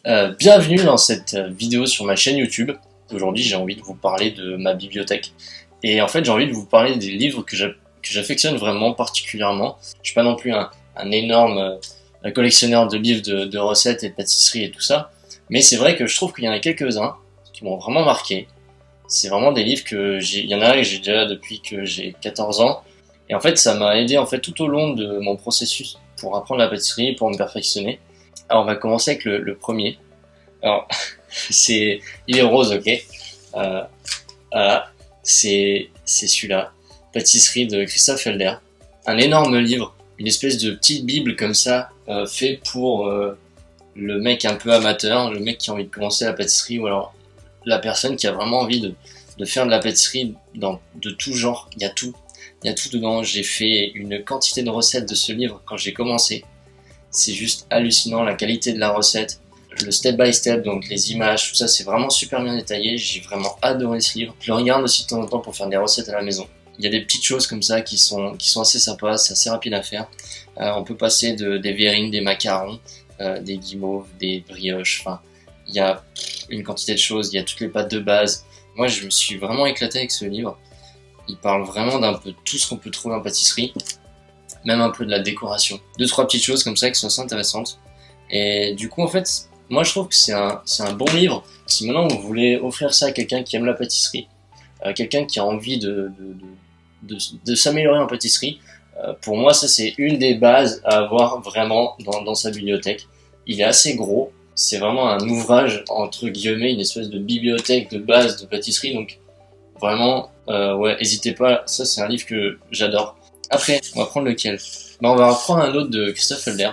Bienvenue dans cette vidéo sur ma chaîne YouTube. Aujourd'hui, j'ai envie de vous parler de ma bibliothèque. Et en fait, j'ai envie de vous parler des livres que j'affectionne vraiment particulièrement. Je suis pas non plus un énorme collectionneur de livres de recettes et de pâtisseries et tout ça. Mais c'est vrai que je trouve qu'il y en a quelques-uns qui m'ont vraiment marqué. C'est vraiment des livres il y en a un que j'ai déjà depuis que j'ai 14 ans. Et en fait, ça m'a aidé en fait tout au long de mon processus pour apprendre la pâtisserie, pour me perfectionner. Alors, on va commencer avec le premier. Alors, il est rose, ok. Euh, voilà, c'est celui-là. Pâtisserie de Christophe Helder. Un énorme livre, une espèce de petite bible comme ça, fait pour le mec un peu amateur, le mec qui a envie de commencer la pâtisserie, ou alors la personne qui a vraiment envie de faire de la pâtisserie de tout genre. Il y a tout dedans. J'ai fait une quantité de recettes de ce livre quand j'ai commencé. C'est juste hallucinant, la qualité de la recette, le step by step, donc les images, tout ça, c'est vraiment super bien détaillé. J'ai vraiment adoré ce livre. Je le regarde aussi de temps en temps pour faire des recettes à la maison. Il y a des petites choses comme ça qui sont assez sympas, c'est assez rapide à faire. On peut passer des verrines, des macarons, des guimauves, des brioches, enfin, il y a une quantité de choses, il y a toutes les pâtes de base. Moi, je me suis vraiment éclaté avec ce livre. Il parle vraiment d'un peu tout ce qu'on peut trouver en pâtisserie, même un peu de la décoration. Deux, trois petites choses comme ça qui sont assez intéressantes. Et du coup, en fait, moi je trouve que c'est un bon livre. Si maintenant vous voulez offrir ça à quelqu'un qui aime la pâtisserie, quelqu'un qui a envie de s'améliorer en pâtisserie, pour moi ça c'est une des bases à avoir vraiment dans sa bibliothèque. Il est assez gros, c'est vraiment un ouvrage entre guillemets, une espèce de bibliothèque de base de pâtisserie, donc vraiment, ouais, n'hésitez pas, ça c'est un livre que j'adore. Après, on va prendre lequel? On va reprendre un autre de Christophe Helder.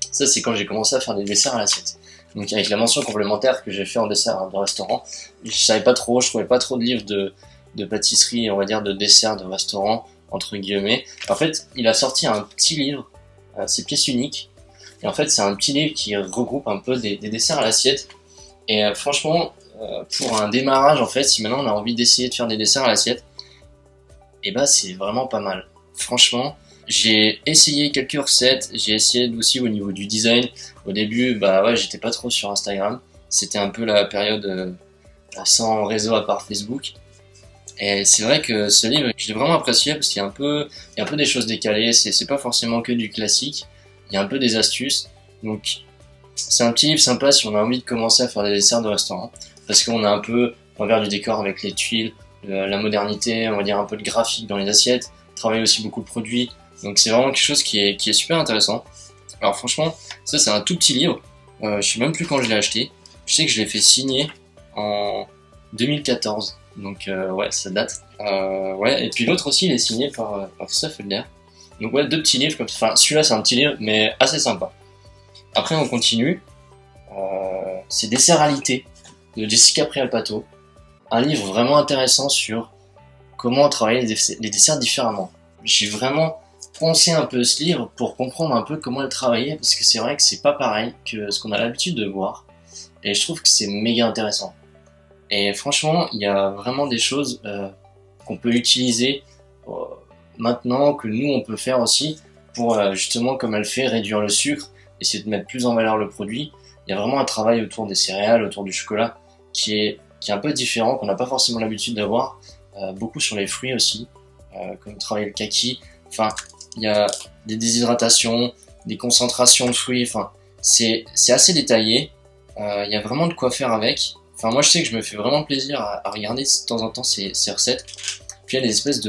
Ça, c'est quand j'ai commencé à faire des desserts à l'assiette. Donc avec la mention complémentaire que j'ai fait en dessert de restaurant, je savais pas trop, je trouvais pas trop de livres de pâtisserie, on va dire de dessert de restaurant, entre guillemets. En fait, il a sorti un petit livre, c'est pièce unique. Et en fait, c'est un petit livre qui regroupe un peu des desserts à l'assiette. Et franchement, pour un démarrage, en fait, si maintenant on a envie d'essayer de faire des desserts à l'assiette, et bah c'est vraiment pas mal. Franchement, j'ai essayé quelques recettes, j'ai essayé aussi au niveau du design. Au début, bah ouais, j'étais pas trop sur Instagram. C'était un peu la période sans réseau à part Facebook. Et c'est vrai que ce livre, j'ai vraiment apprécié parce qu'il y a il y a un peu des choses décalées. C'est pas forcément que du classique. Il y a un peu des astuces. Donc, c'est un petit livre sympa si on a envie de commencer à faire des desserts de restaurant. Parce qu'on a un peu l'envers du décor avec les tuiles, la modernité, on va dire un peu de graphique dans les assiettes. Travailler aussi beaucoup de produits. Donc c'est vraiment quelque chose qui est super intéressant. Alors franchement, ça c'est un tout petit livre. Je sais même plus quand je l'ai acheté. Je sais que je l'ai fait signer en 2014. Donc ouais, ça date. Ouais, et puis l'autre aussi, il est signé par Christophe Helder. Donc ouais, deux petits livres comme ça. Enfin, celui-là c'est un petit livre, mais assez sympa. Après on continue. C'est Dessertalité de Jessica Prialpato. Un livre vraiment intéressant sur comment travailler les desserts différemment. J'ai vraiment pensé un peu ce livre pour comprendre un peu comment elle travaillait, parce que c'est vrai que c'est pas pareil que ce qu'on a l'habitude de voir, et je trouve que c'est méga intéressant. Et franchement, il y a vraiment des choses qu'on peut utiliser maintenant, que nous on peut faire aussi, pour justement, comme elle fait, réduire le sucre, essayer de mettre plus en valeur le produit. Il y a vraiment un travail autour des céréales, autour du chocolat, qui est un peu différent, qu'on n'a pas forcément l'habitude d'avoir. Beaucoup sur les fruits aussi, comme travailler le kaki. Enfin, il y a des déshydratations, des concentrations de fruits. Enfin, c'est assez détaillé. Il y a vraiment de quoi faire avec. Enfin, moi, je sais que je me fais vraiment plaisir à regarder de temps en temps ces recettes. Puis il y a des espèces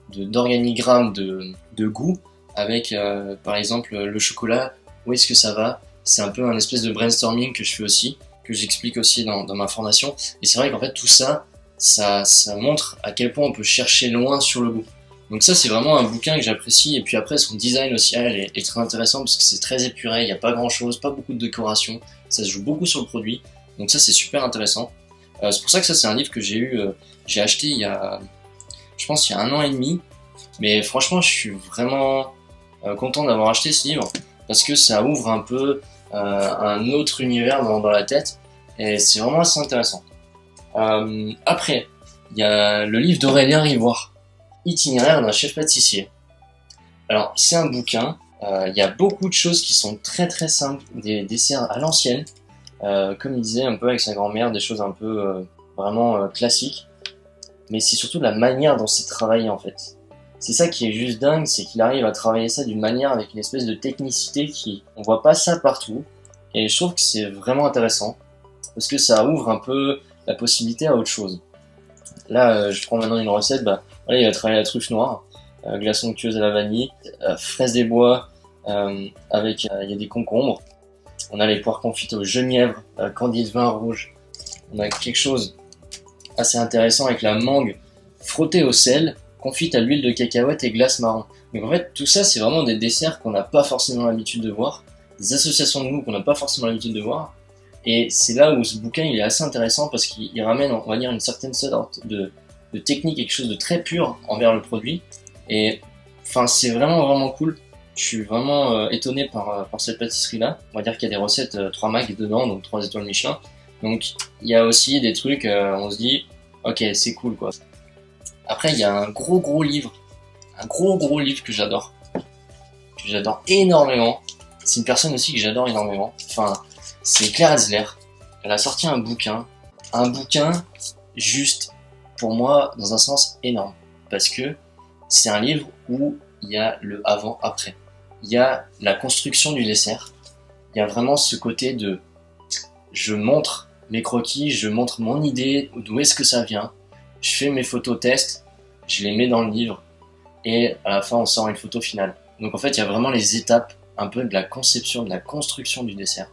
d'organigrammes de goût avec, par exemple, le chocolat. Où est-ce que ça va? C'est un peu un espèce de brainstorming que je fais aussi, que j'explique aussi dans ma formation. Et c'est vrai qu'en fait, tout ça, ça montre à quel point on peut chercher loin sur le goût. Donc ça, c'est vraiment un bouquin que j'apprécie. Et puis après, son design aussi, elle est très intéressant parce que c'est très épuré, il n'y a pas grand chose, pas beaucoup de décoration, ça se joue beaucoup sur le produit. Donc ça, c'est super intéressant. C'est pour ça que ça, c'est un livre que j'ai acheté je pense il y a 1 an et demi. Mais franchement, je suis vraiment content d'avoir acheté ce livre parce que ça ouvre un peu un autre univers dans la tête et c'est vraiment assez intéressant. Après, il y a le livre d'Aurélien Rivoire, Itinéraire d'un chef pâtissier. Alors, c'est un bouquin, il y a beaucoup de choses qui sont très très simples, des desserts à l'ancienne, comme il disait un peu avec sa grand-mère, des choses un peu vraiment classiques. Mais c'est surtout la manière dont c'est travaillé en fait. C'est ça qui est juste dingue, c'est qu'il arrive à travailler ça d'une manière avec une espèce de technicité qui, on voit pas ça partout. Et je trouve que c'est vraiment intéressant parce que ça ouvre un peu la possibilité à autre chose. Là, je prends maintenant une recette, voilà, il va travailler la truffe noire, glaçon onctueuse à la vanille, fraises des bois, avec, il y a des concombres. On a les poires confites au genièvre, candis de vin rouge. On a quelque chose assez intéressant avec la mangue frottée au sel, confite à l'huile de cacahuète et glace marron. Donc en fait, tout ça, c'est vraiment des desserts qu'on n'a pas forcément l'habitude de voir, des associations de goûts qu'on n'a pas forcément l'habitude de voir. Et c'est là où ce bouquin il est assez intéressant parce qu'il ramène, on va dire, une certaine sorte de technique, quelque chose de très pur envers le produit. Et enfin, c'est vraiment cool. Je suis vraiment étonné par cette pâtisserie-là. On va dire qu'il y a des recettes 3 Mac dedans, donc 3 étoiles Michelin. Donc il y a aussi des trucs, on se dit, ok, c'est cool quoi. Après, il y a un gros livre que j'adore énormément. C'est une personne aussi que j'adore énormément. Enfin, c'est Claire Hetzler. Elle a sorti un bouquin juste pour moi dans un sens énorme parce que c'est un livre où il y a le avant-après. Il y a la construction du dessert. Il y a vraiment ce côté de je montre mes croquis, je montre mon idée, d'où est-ce que ça vient. Je fais mes photos tests, je les mets dans le livre et à la fin on sort une photo finale. Donc en fait il y a vraiment les étapes un peu de la conception, de la construction du dessert.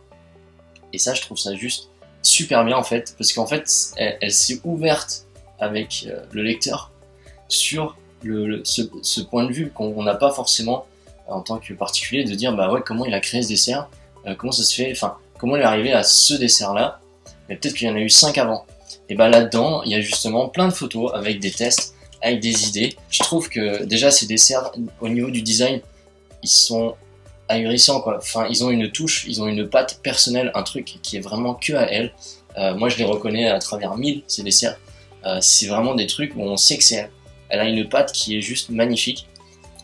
Et ça je trouve ça juste super bien en fait, parce qu'en fait elle s'est ouverte avec le lecteur sur ce point de vue qu'on n'a pas forcément en tant que particulier, de dire bah ouais comment il a créé ce dessert, comment ça se fait, enfin comment il est arrivé à ce dessert là, mais peut-être qu'il y en a eu 5 avant. Et bah là-dedans il y a justement plein de photos avec des tests, avec des idées. Je trouve que déjà ces desserts au niveau du design ils sont ahurissants quoi. Enfin ils ont une touche, ils ont une patte personnelle, un truc qui est vraiment que à elle. Moi je les reconnais à travers 1000 ces desserts. C'est vraiment des trucs où on sait que c'est elle. Elle a une patte qui est juste magnifique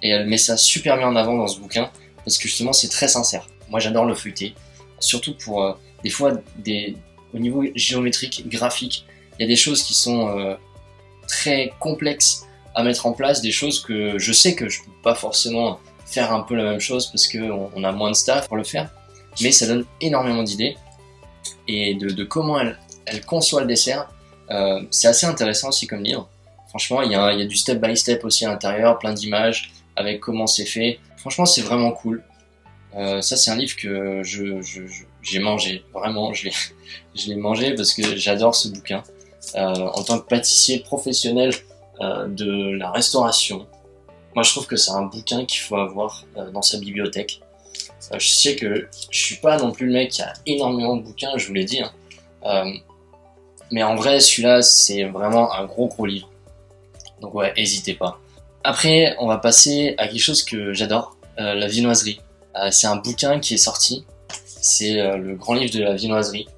et elle met ça super bien en avant dans ce bouquin parce que justement c'est très sincère. Moi j'adore le feuilleter, surtout pour des fois au niveau géométrique, graphique, il y a des choses qui sont très complexes à mettre en place, des choses que je sais que je peux pas forcément faire un peu la même chose parce qu'on a moins de staff pour le faire, mais ça donne énormément d'idées et de comment elle conçoit le dessert. C'est assez intéressant aussi comme livre. Franchement, il y a du step by step aussi à l'intérieur, plein d'images avec comment c'est fait. Franchement, c'est vraiment cool. Ça, c'est un livre que j'ai mangé. Vraiment, je l'ai mangé parce que j'adore ce bouquin. En tant que pâtissier professionnel de la restauration, moi, je trouve que c'est un bouquin qu'il faut avoir dans sa bibliothèque. Je sais que je suis pas non plus le mec qui a énormément de bouquins, je vous l'ai dit. Mais en vrai, celui-là, c'est vraiment un gros livre. Donc ouais, n'hésitez pas. Après, on va passer à quelque chose que j'adore, la viennoiserie. C'est un bouquin qui est sorti. C'est le grand livre de la viennoiserie.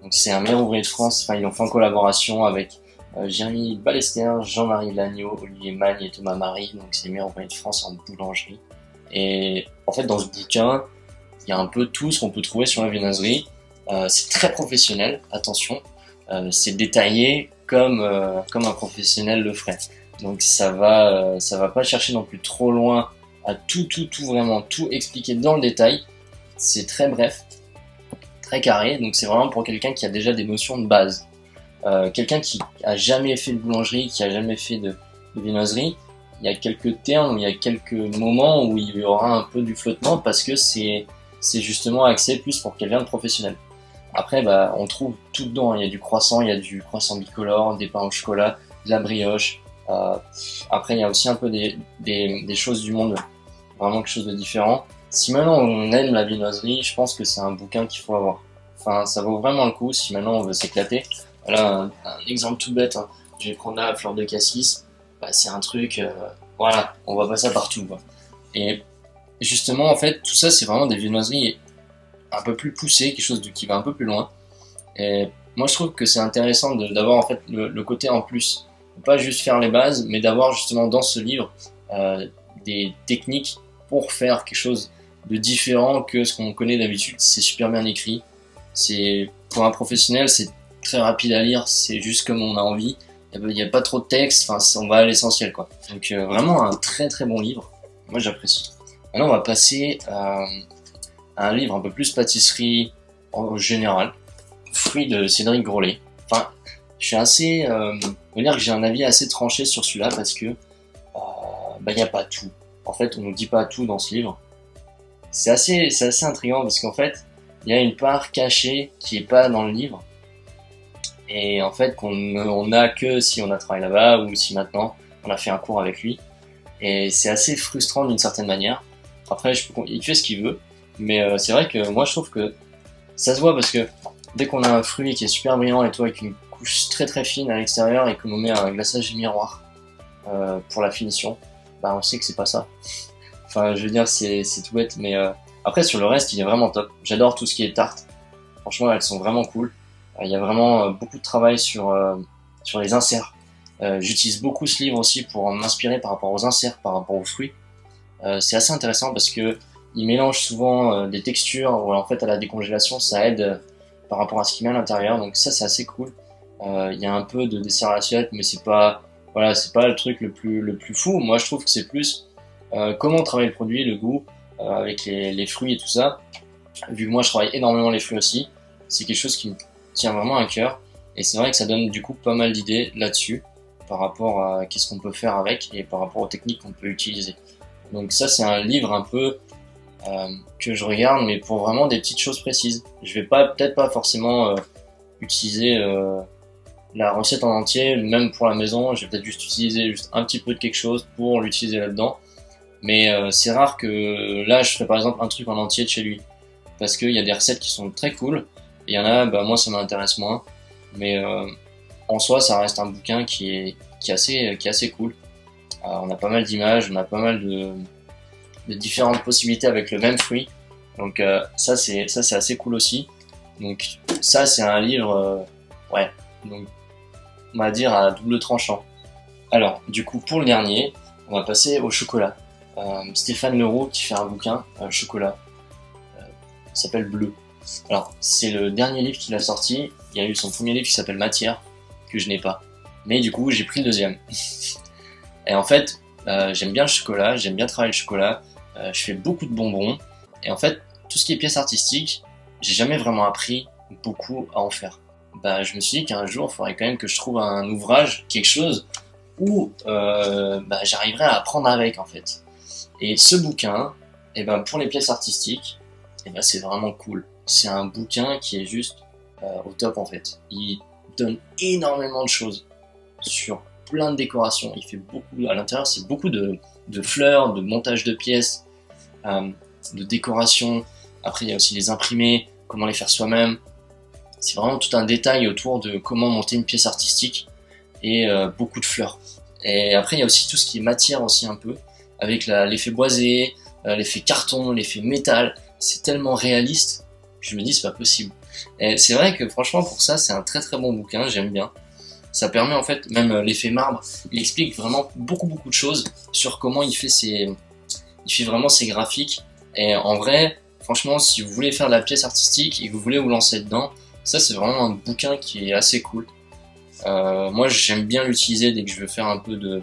Donc c'est un meilleur ouvrier de France. Enfin, ils ont fait en collaboration avec Jérémy Ballester, Jean-Marie Lagneau, Olivier Magne et Thomas Marie. Donc c'est les meilleurs ouvriers de France en boulangerie. Et en fait, dans ce bouquin, il y a un peu tout ce qu'on peut trouver sur la viennoiserie. C'est très professionnel, attention. C'est détaillé comme un professionnel le ferait. Donc ça va pas chercher non plus trop loin à tout vraiment tout expliquer dans le détail. C'est très bref, très carré. Donc c'est vraiment pour quelqu'un qui a déjà des notions de base. Quelqu'un qui a jamais fait de boulangerie, qui a jamais fait de viennoiserie, il y a quelques termes, il y a quelques moments où il y aura un peu du flottement parce que c'est justement axé plus pour quelqu'un de professionnel. Après, on trouve tout dedans. Il y a du croissant bicolore, des pains au chocolat, de la brioche. Après, il y a aussi un peu des choses du monde, vraiment quelque chose de différent. Si maintenant on aime la viennoiserie, je pense que c'est un bouquin qu'il faut avoir. Enfin, ça vaut vraiment le coup si maintenant on veut s'éclater. Voilà un exemple tout bête. Hein. Je vais prendre la fleur de cassis. C'est un truc, voilà, on voit pas ça partout, quoi. Et justement, en fait, tout ça, c'est vraiment des viennoiseries un peu plus poussées, quelque chose qui va un peu plus loin. Et moi, je trouve que c'est intéressant d'avoir en fait le côté en plus, pas juste faire les bases, mais d'avoir justement dans ce livre des techniques pour faire quelque chose de différent que ce qu'on connaît d'habitude. C'est super bien écrit, C'est pour un professionnel, c'est très rapide à lire, c'est juste comme on a envie. Il n'y a pas trop de texte, enfin, on va à l'essentiel, quoi. Donc vraiment un très très bon livre. Moi j'apprécie. Maintenant on va passer à un livre un peu plus pâtisserie en général. Fruits de Cédric Grolet. Enfin, je suis assez, on va dire que j'ai un avis assez tranché sur celui-là parce que il n'y a pas tout. En fait, on nous dit pas tout dans ce livre. C'est assez intriguant parce qu'en fait, il y a une part cachée qui est pas dans le livre et en fait on a que si on a travaillé là-bas ou si maintenant on a fait un cours avec lui. Et c'est assez frustrant d'une certaine manière. Après, il fait ce qu'il veut, mais c'est vrai que moi je trouve que ça se voit parce que dès qu'on a un fruit qui est super brillant et tout avec une couche très très fine à l'extérieur et qu'on nous met un glaçage miroir pour la finition, bah on sait que c'est pas ça. Enfin, je veux dire, c'est tout bête, mais après sur le reste, il est vraiment top. J'adore tout ce qui est tarte. Franchement, elles sont vraiment cool. Il y a vraiment beaucoup de travail sur les inserts. J'utilise beaucoup ce livre aussi pour m'inspirer par rapport aux inserts, par rapport aux fruits. C'est assez intéressant parce que il mélange souvent des textures où en fait à la décongélation ça aide par rapport à ce qu'il met à l'intérieur, donc ça c'est assez cool. Il y a un peu de dessert à l'assiette, mais c'est pas le truc le plus fou. Moi je trouve que c'est plus comment on travaille le produit, le goût avec les fruits et tout ça. Vu que moi je travaille énormément les fruits aussi, c'est quelque chose qui me tient vraiment à cœur et c'est vrai que ça donne du coup pas mal d'idées là-dessus par rapport à qu'est-ce qu'on peut faire avec et par rapport aux techniques qu'on peut utiliser. Donc ça c'est un livre un peu que je regarde mais pour vraiment des petites choses précises. Je vais peut-être pas forcément utiliser la recette en entier, même pour la maison, je vais peut-être juste utiliser juste un petit peu de quelque chose pour l'utiliser là-dedans. Mais c'est rare que là je ferai par exemple un truc en entier de chez lui. Parce qu'il y a des recettes qui sont très cool, et il y en a, bah moi ça m'intéresse moins. Mais en soi ça reste un bouquin qui est assez cool. On a pas mal d'images, on a pas mal de différentes possibilités avec le même fruit. Donc ça c'est assez cool aussi. Donc ça c'est un livre ouais, donc on va dire à double tranchant. Alors du coup pour le dernier, on va passer au chocolat. Stéphane Leroux qui fait un bouquin chocolat. Il s'appelle Bleu. Alors c'est le dernier livre qu'il a sorti. Il y a eu son premier livre qui s'appelle Matière que je n'ai pas. Mais du coup j'ai pris le deuxième. Et en fait j'aime bien le chocolat, j'aime bien travailler le chocolat. Je fais beaucoup de bonbons. Et en fait tout ce qui est pièces artistiques, j'ai jamais vraiment appris beaucoup à en faire. Bah, je me suis dit qu'un jour, il faudrait quand même que je trouve un ouvrage, quelque chose où j'arriverai à apprendre avec en fait. Et ce bouquin, pour les pièces artistiques, c'est vraiment cool. C'est un bouquin qui est juste au top en fait. Il donne énormément de choses sur plein de décorations. Il fait beaucoup à l'intérieur, c'est beaucoup de fleurs, de montage de pièces, de décoration. Après, il y a aussi les imprimés, comment les faire soi-même. C'est vraiment tout un détail autour de comment monter une pièce artistique et beaucoup de fleurs. Et après, il y a aussi tout ce qui est matière aussi un peu, avec l'effet boisé, l'effet carton, l'effet métal. C'est tellement réaliste que je me dis c'est pas possible. Et c'est vrai que franchement pour ça, c'est un très très bon bouquin, j'aime bien. Ça permet en fait, même l'effet marbre, il explique vraiment beaucoup de choses sur comment il fait vraiment ses graphiques. Et en vrai, franchement, si vous voulez faire de la pièce artistique et que vous voulez vous lancer dedans, ça c'est vraiment un bouquin qui est assez cool. Moi j'aime bien l'utiliser dès que je veux faire un peu de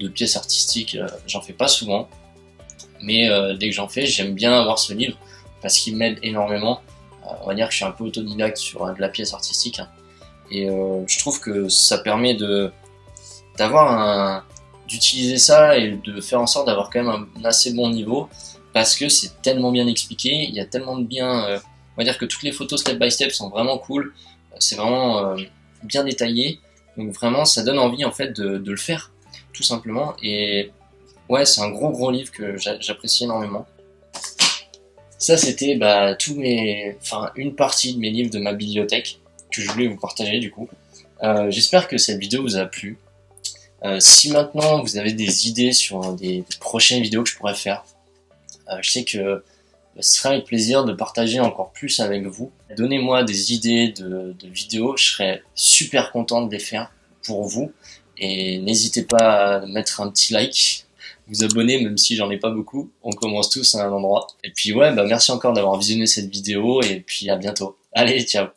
pièces artistiques, j'en fais pas souvent, mais dès que j'en fais, j'aime bien avoir ce livre parce qu'il m'aide énormément. On va dire que je suis un peu autodidacte sur de la pièce artistique, hein. Et je trouve que ça permet d'utiliser ça et de faire en sorte d'avoir quand même un assez bon niveau parce que c'est tellement bien expliqué, il y a tellement de bien, on va dire que toutes les photos step by step sont vraiment cool, c'est vraiment bien détaillé, donc vraiment ça donne envie en fait de le faire tout simplement. Et ouais, c'est un gros livre que j'apprécie énormément. Ça c'était une partie de mes livres de ma bibliothèque que je voulais vous partager du coup. J'espère que cette vidéo vous a plu. Si maintenant vous avez des idées sur des prochaines vidéos que je pourrais faire, je sais que ce sera avec plaisir de partager encore plus avec vous. Donnez-moi des idées de vidéos, je serais super content de les faire pour vous. Et n'hésitez pas à mettre un petit like, vous abonner, même si j'en ai pas beaucoup. On commence tous à un endroit. Et puis ouais, bah merci encore d'avoir visionné cette vidéo et puis à bientôt. Allez, ciao.